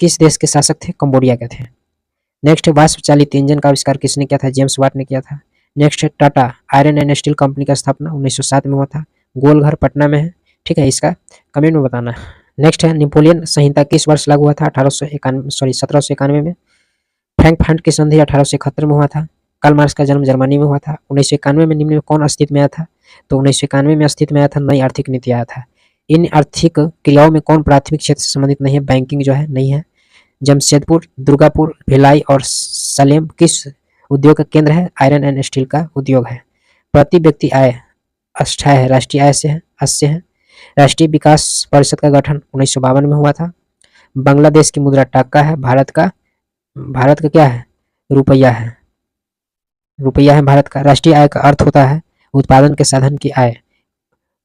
किस देश के शासक थे? कंबोडिया के थे। नेक्स्ट है वाष्प चालित इंजन का आविष्कार किसने किया था? जेम्स वाट ने किया था। नेक्स्ट है Tata iron and steel company का स्थापना 1907 में हुआ था। गोलघर पटना में है। ठीक है। इसका कमेंट में बताना। नेक्स्ट है नेपोलियन संहिता किस वर्ष लागू हुआ था? 1791 में। फ्रैंकफर्ट की संधि 1871 में हुआ था। कार्ल मार्क्स का जन्म जर्मनी में हुआ था। 1991 में निम्न में कौन अस्तित्व में आया था? तो 1991 में अस्तित्व में आया था नई आर्थिक नीति आया था। इन आर्थिक क्रियाओं में कौन प्राथमिक क्षेत्र से संबंधित नहीं है? बैंकिंग जो है नहीं है। जमशेदपुर दुर्गापुर भिलाई और सलेम किस उद्योग का केंद्र है? आयरन एंड स्टील का उद्योग है। प्रति व्यक्ति आय अष्टाय है राष्ट्रीय आय से है 80 है। राष्ट्रीय विकास परिषद का गठन 1952 में हुआ था। बांग्लादेश की मुद्रा टाका है। भारत का क्या है? रुपया है। रुपया है भारत का। राष्ट्रीय आय का अर्थ होता है उत्पादन के साधन की आय।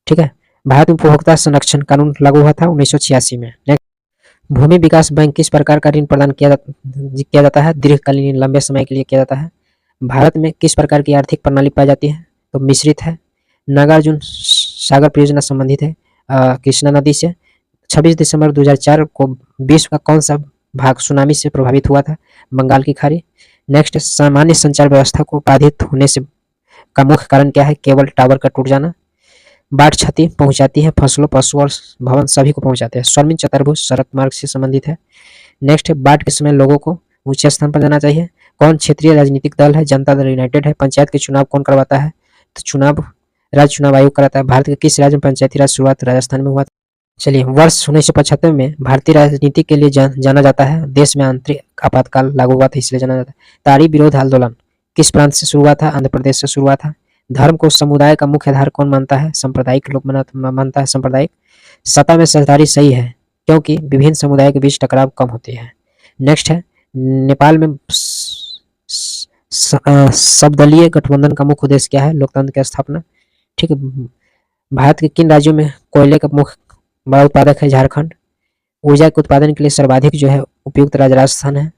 ठीक है। भारत में उपभोक्ता संरक्षण कानून लागू हुआ था 1986 में। भूमि विकास बैंक किस प्रकार का ऋण प्रदान किया जाता है? दीर्घकालीन लंबे समय के लिए किया जाता है। भारत में किस प्रकार की आर्थिक प्रणाली पाई जाती है? तो मिश्रित है। नागार्जुन सागर परियोजना संबंधित है कृष्णा नदी से। 26 दिसंबर 2004 को विश्व का कौन सा भाग सुनामी से प्रभावित हुआ था? बंगाल की खाड़ी। नेक्स्ट सामान्य संचार व्यवस्था को बाधित होने से का मुख्य कारण क्या है? केबल टावर का टूट जाना। बाढ़ क्षति पहुंचाती है फसलों पशु और भवन सभी को पहुंचाते हैं। स्वर्णिम चतुर्भुज सड़क मार्ग से संबंधित है। नेक्स्ट है बाढ़ के समय लोगों को ऊंचे स्थान पर जाना चाहिए। कौन क्षेत्रीय राजनीतिक दल है? जनता दल यूनाइटेड है। पंचायत के चुनाव कौन करवाता है? तो चुनाव राज्य चुनाव आयोग कराता है। भारत के किस राज्य में पंचायती राज शुरुआत राजस्थान में हुआ था? चलिए वर्ष 1975 में भारतीय राजनीति के लिए जाना जाता है। देश में आंतरिक आपातकाल लागू हुआ था इसलिए जाना जाता है। ताड़ी विरोध आंदोलन किस प्रांत से शुरू हुआ था? आंध्र प्रदेश से शुरू हुआ था। धर्म को समुदाय का मुख्य आधार कौन मानता है? सांप्रदायिक लोग मानता है सांप्रदायिक। सत्ता में साझेदारी सही है क्योंकि विभिन्न समुदायों के बीच टकराव कम होते हैं। नेक्स्ट है नेपाल में सबदलीय गठबंधन का मुख्य उद्देश्य क्या है? लोकतंत्र की स्थापना। ठीक है। भारत के किन राज्यों में कोयले का मुख्य बड़ा उत्पादक है? झारखंड। ऊर्जा के उत्पादन के लिए सर्वाधिक जो है उपयुक्त राज्य राजस्थान है।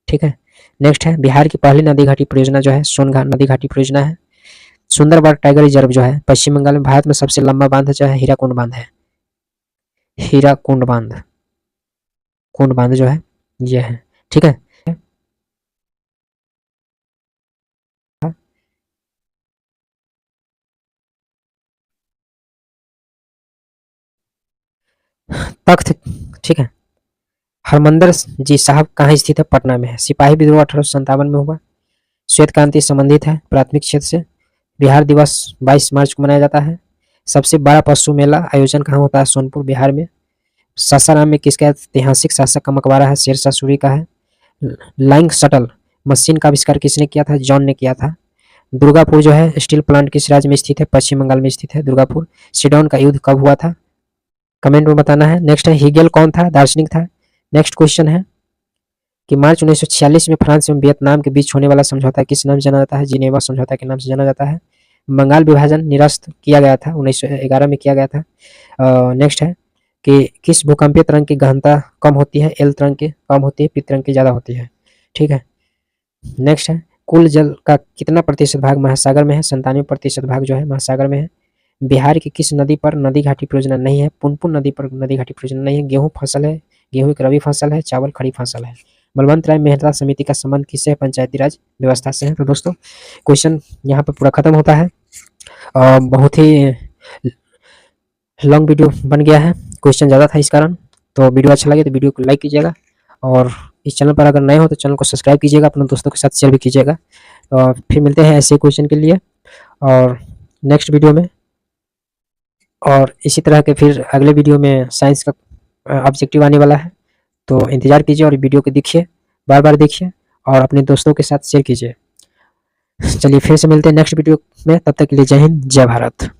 ठीक है। नेक्स्ट है बिहार की पहली नदी घाटी परियोजना जो है सोनघाट नदी घाटी परियोजना है। सुंदरबन टाइगर रिजर्व जो है पश्चिम बंगाल में। भारत में सबसे लंबा बांध जो है हीराकुंड बांध है। हीराकुंड बांध जो है ये है। ठीक है। तख्त। ठीक है। हरमंदर जी साहब कहाँ स्थित है? पटना में है। सिपाही विद्रोह 1857 में हुआ। श्वेत क्रांति संबंधित है प्राथमिक क्षेत्र से। बिहार दिवस 22 मार्च को मनाया जाता है। सबसे बड़ा पशु मेला आयोजन कहाँ होता है? सोनपुर बिहार में। सासाराम में किसका ऐतिहासिक शासक का मकबरा है? शेरशाह सूरी का है। लाइंग शटल मशीन का आविष्कार किसने किया था? जॉन ने किया था। दुर्गापुर जो है स्टील प्लांट किस राज्य में स्थित है? पश्चिम बंगाल में स्थित है दुर्गापुर। सिडोन का युद्ध कब हुआ था? कमेंट में बताना है। नेक्स्ट है हिगेल कौन था? दार्शनिक था। नेक्स्ट क्वेश्चन है कि मार्च 1946 में फ्रांस एवं वियतनाम के बीच होने वाला समझौता किस नाम से जाना जाता है? जिनेवा समझौता के नाम से जाना जाता है। बंगाल विभाजन निरस्त किया गया था 1911 में किया गया था। नेक्स्ट है कि किस भूकंपीय तरंग की गहनता कम होती है? एल तरंग की कम होती है, पी तरंग की ज़्यादा होती है। ठीक है। नेक्स्ट है कुल जल का कितना प्रतिशत भाग महासागर में है? 97% भाग जो है महासागर में है। बिहार की किस नदी पर नदी घाटी परियोजना नहीं है? पुनपुन नदी पर नदी घाटी परियोजना नहीं है। गेहूं फसल है, गेहूं एक रबी फसल है, चावल खरीफ फसल है। बलवंत राय मेहता समिति का संबंध किससे है? पंचायती राज व्यवस्था से है। तो दोस्तों क्वेश्चन यहाँ पर पूरा खत्म होता है। बहुत ही लॉन्ग वीडियो बन गया है, क्वेश्चन ज़्यादा था इस कारण। तो वीडियो अच्छा लगे तो वीडियो को लाइक कीजिएगा और इस चैनल पर अगर नए हो तो चैनल को सब्सक्राइब कीजिएगा, अपने दोस्तों के साथ शेयर भी कीजिएगा। फिर मिलते हैं ऐसे क्वेश्चन के लिए और नेक्स्ट वीडियो में, और इसी तरह के फिर अगले वीडियो में साइंस का ऑब्जेक्टिव आने वाला है। तो इंतज़ार कीजिए और वीडियो को देखिए, बार बार देखिए और अपने दोस्तों के साथ शेयर कीजिए। चलिए फिर से मिलते हैं नेक्स्ट वीडियो में, तब तक के लिए जय हिंद, जय भारत।